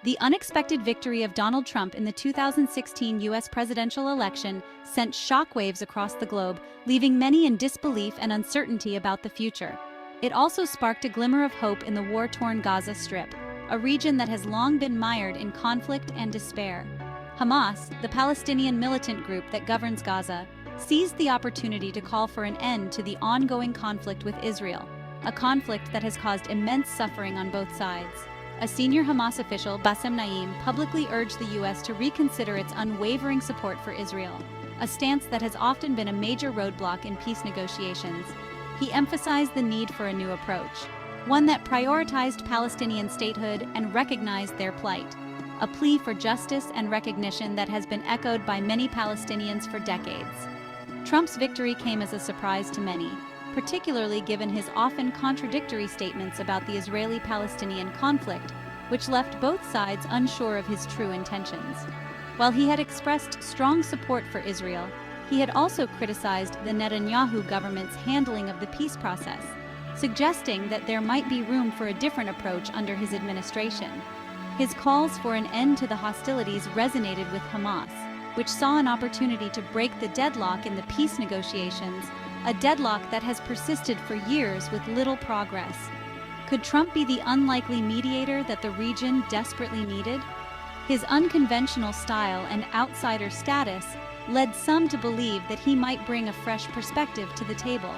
The unexpected victory of Donald Trump in the 2016 U.S. presidential election sent shockwaves across the globe, leaving many in disbelief and uncertainty about the future. It also sparked a glimmer of hope in the war-torn Gaza Strip, a region that has long been mired in conflict and despair. Hamas, the Palestinian militant group that governs Gaza, seized the opportunity to call for an end to the ongoing conflict with Israel, a conflict that has caused immense suffering on both sides. A senior Hamas official, Bassem Naim, publicly urged the U.S. to reconsider its unwavering support for Israel, a stance that has often been a major roadblock in peace negotiations. He emphasized the need for a new approach, one that prioritized Palestinian statehood and recognized their plight, a plea for justice and recognition that has been echoed by many Palestinians for decades. Trump's victory came as a surprise to many, particularly given his often contradictory statements about the Israeli-Palestinian conflict, which left both sides unsure of his true intentions. While he had expressed strong support for Israel, he had also criticized the Netanyahu government's handling of the peace process, suggesting that there might be room for a different approach under his administration. His calls for an end to the hostilities resonated with Hamas, which saw an opportunity to break the deadlock in the peace negotiations, a deadlock that has persisted for years with little progress. Could Trump be the unlikely mediator that the region desperately needed? His unconventional style and outsider status led some to believe that he might bring a fresh perspective to the table.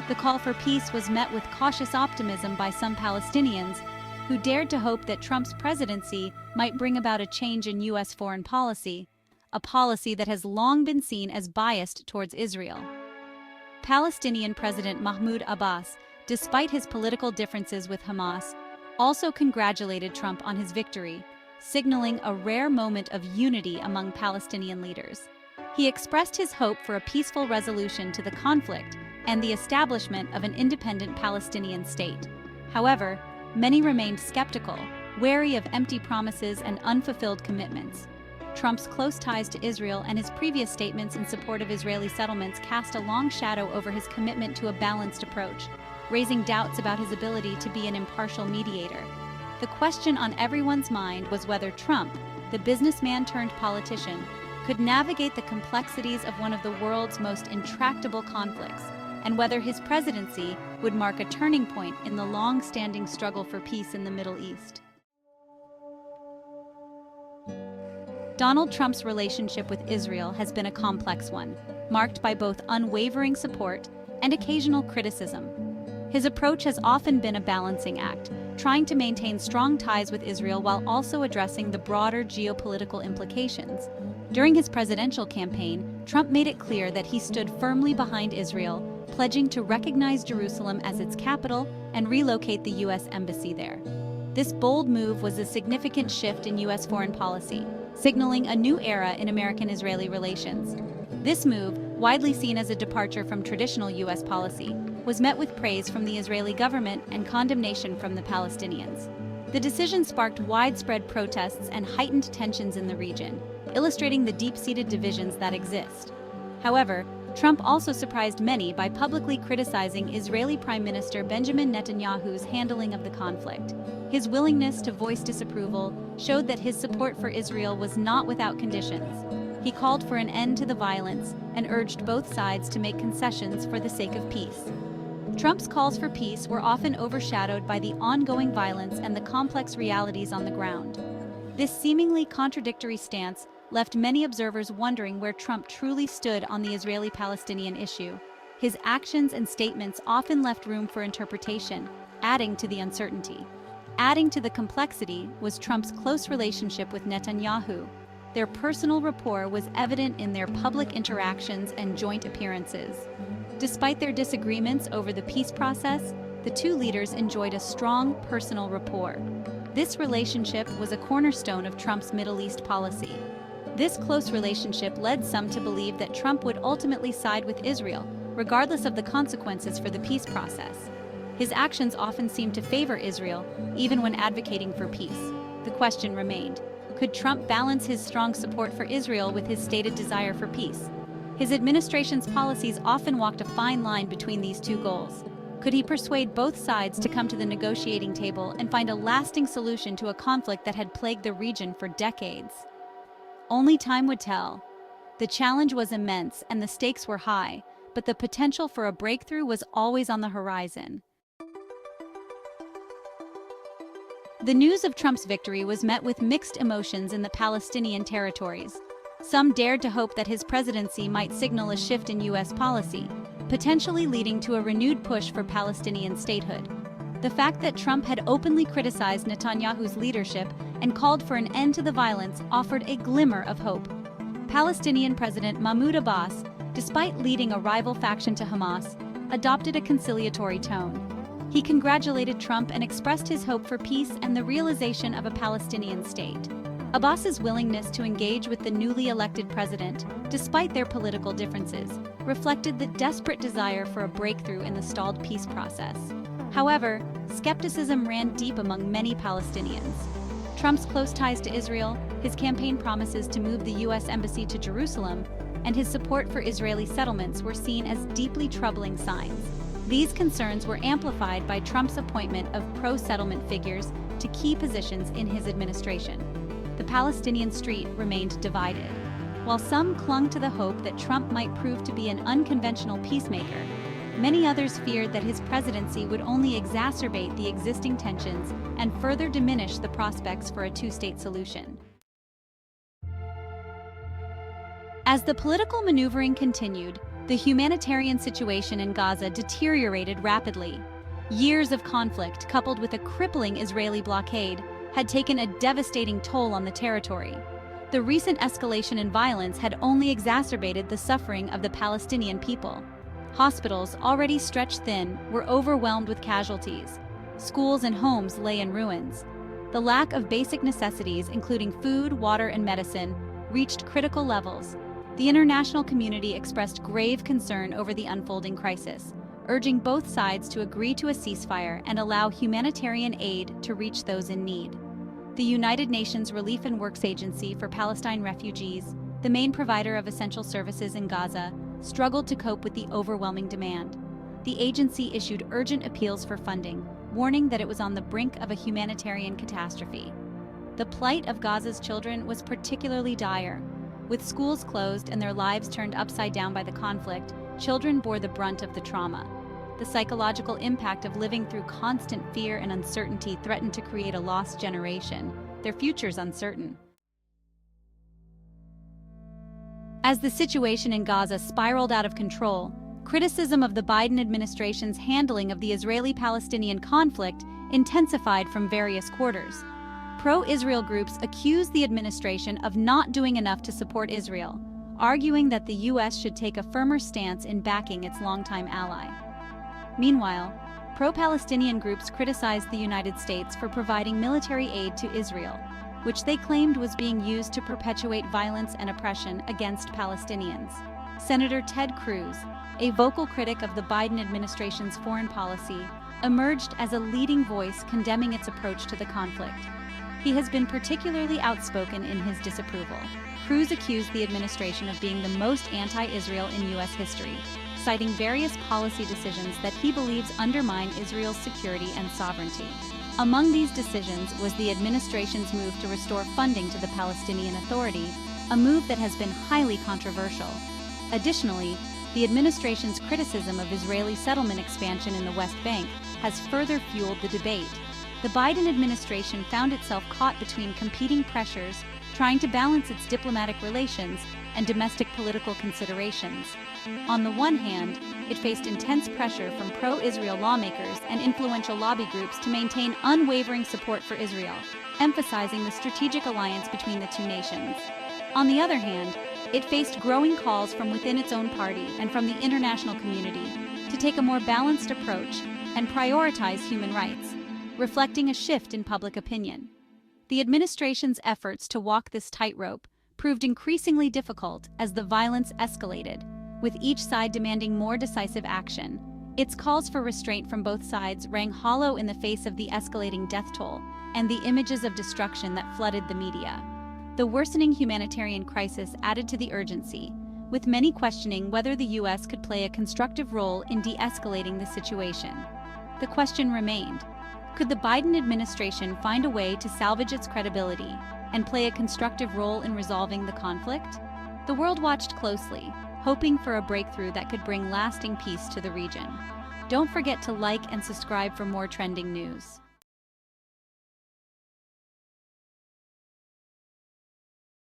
The call for peace was met with cautious optimism by some Palestinians, who dared to hope that Trump's presidency might bring about a change in U.S. foreign policy, a policy that has long been seen as biased towards Israel. Palestinian President Mahmoud Abbas, despite his political differences with Hamas, also congratulated Trump on his victory, signaling a rare moment of unity among Palestinian leaders. He expressed his hope for a peaceful resolution to the conflict and the establishment of an independent Palestinian state. However, many remained skeptical, wary of empty promises and unfulfilled commitments. Trump's close ties to Israel and his previous statements in support of Israeli settlements cast a long shadow over his commitment to a balanced approach, raising doubts about his ability to be an impartial mediator. The question on everyone's mind was whether Trump, the businessman-turned-politician, could navigate the complexities of one of the world's most intractable conflicts, and whether his presidency would mark a turning point in the long-standing struggle for peace in the Middle East. Donald Trump's relationship with Israel has been a complex one, marked by both unwavering support and occasional criticism. His approach has often been a balancing act, trying to maintain strong ties with Israel while also addressing the broader geopolitical implications. During his presidential campaign, Trump made it clear that he stood firmly behind Israel, pledging to recognize Jerusalem as its capital and relocate the U.S. embassy there. This bold move was a significant shift in U.S. foreign policy, signaling a new era in American-Israeli relations. This move, widely seen as a departure from traditional U.S. policy, was met with praise from the Israeli government and condemnation from the Palestinians. The decision sparked widespread protests and heightened tensions in the region, illustrating the deep-seated divisions that exist. However, Trump also surprised many by publicly criticizing Israeli Prime Minister Benjamin Netanyahu's handling of the conflict. His willingness to voice disapproval showed that his support for Israel was not without conditions. He called for an end to the violence and urged both sides to make concessions for the sake of peace. Trump's calls for peace were often overshadowed by the ongoing violence and the complex realities on the ground. This seemingly contradictory stance left many observers wondering where Trump truly stood on the Israeli-Palestinian issue. His actions and statements often left room for interpretation, adding to the uncertainty. Adding to the complexity was Trump's close relationship with Netanyahu. Their personal rapport was evident in their public interactions and joint appearances. Despite their disagreements over the peace process, the two leaders enjoyed a strong personal rapport. This relationship was a cornerstone of Trump's Middle East policy. This close relationship led some to believe that Trump would ultimately side with Israel, regardless of the consequences for the peace process. His actions often seemed to favor Israel, even when advocating for peace. The question remained, could Trump balance his strong support for Israel with his stated desire for peace? His administration's policies often walked a fine line between these two goals. Could he persuade both sides to come to the negotiating table and find a lasting solution to a conflict that had plagued the region for decades? Only time would tell. The challenge was immense and the stakes were high, but the potential for a breakthrough was always on the horizon. The news of Trump's victory was met with mixed emotions in the Palestinian territories. Some dared to hope that his presidency might signal a shift in U.S. policy, potentially leading to a renewed push for Palestinian statehood. The fact that Trump had openly criticized Netanyahu's leadership and called for an end to the violence offered a glimmer of hope. Palestinian President Mahmoud Abbas, despite leading a rival faction to Hamas, adopted a conciliatory tone. He congratulated Trump and expressed his hope for peace and the realization of a Palestinian state. Abbas's willingness to engage with the newly elected president, despite their political differences, reflected the desperate desire for a breakthrough in the stalled peace process. However, skepticism ran deep among many Palestinians. Trump's close ties to Israel, his campaign promises to move the U.S. embassy to Jerusalem, and his support for Israeli settlements were seen as deeply troubling signs. These concerns were amplified by Trump's appointment of pro-settlement figures to key positions in his administration. The Palestinian street remained divided. While some clung to the hope that Trump might prove to be an unconventional peacemaker, many others feared that his presidency would only exacerbate the existing tensions and further diminish the prospects for a two-state solution. As the political maneuvering continued, the humanitarian situation in Gaza deteriorated rapidly. Years of conflict, coupled with a crippling Israeli blockade, had taken a devastating toll on the territory. The recent escalation in violence had only exacerbated the suffering of the Palestinian people. Hospitals, already stretched thin, were overwhelmed with casualties. Schools and homes lay in ruins. The lack of basic necessities, including food, water, and medicine, reached critical levels. The international community expressed grave concern over the unfolding crisis, urging both sides to agree to a ceasefire and allow humanitarian aid to reach those in need. The United Nations Relief and Works Agency for Palestine Refugees, the main provider of essential services in Gaza, struggled to cope with the overwhelming demand. The agency issued urgent appeals for funding, warning that it was on the brink of a humanitarian catastrophe. The plight of Gaza's children was particularly dire. With schools closed and their lives turned upside down by the conflict, children bore the brunt of the trauma. The psychological impact of living through constant fear and uncertainty threatened to create a lost generation, their futures uncertain. As the situation in Gaza spiraled out of control, criticism of the Biden administration's handling of the Israeli-Palestinian conflict intensified from various quarters. Pro-Israel groups accused the administration of not doing enough to support Israel, arguing that the U.S. should take a firmer stance in backing its longtime ally. Meanwhile, pro-Palestinian groups criticized the United States for providing military aid to Israel, which they claimed was being used to perpetuate violence and oppression against Palestinians. Senator Ted Cruz, a vocal critic of the Biden administration's foreign policy, emerged as a leading voice condemning its approach to the conflict. He has been particularly outspoken in his disapproval. Cruz accused the administration of being the most anti-Israel in U.S. history, citing various policy decisions that he believes undermine Israel's security and sovereignty. Among these decisions was the administration's move to restore funding to the Palestinian Authority, a move that has been highly controversial. Additionally, the administration's criticism of Israeli settlement expansion in the West Bank has further fueled the debate. The Biden administration found itself caught between competing pressures, trying to balance its diplomatic relations and domestic political considerations. On the one hand, it faced intense pressure from pro-Israel lawmakers and influential lobby groups to maintain unwavering support for Israel, emphasizing the strategic alliance between the two nations. On the other hand, it faced growing calls from within its own party and from the international community to take a more balanced approach and prioritize human rights, reflecting a shift in public opinion. The administration's efforts to walk this tightrope proved increasingly difficult as the violence escalated, with each side demanding more decisive action. Its calls for restraint from both sides rang hollow in the face of the escalating death toll and the images of destruction that flooded the media. The worsening humanitarian crisis added to the urgency, with many questioning whether the U.S. could play a constructive role in de-escalating the situation. the question remained: could the Biden administration find a way to salvage its credibility and play a constructive role in resolving the conflict? The world watched closely, hoping for a breakthrough that could bring lasting peace to the region. Don't forget to like and subscribe for more trending news.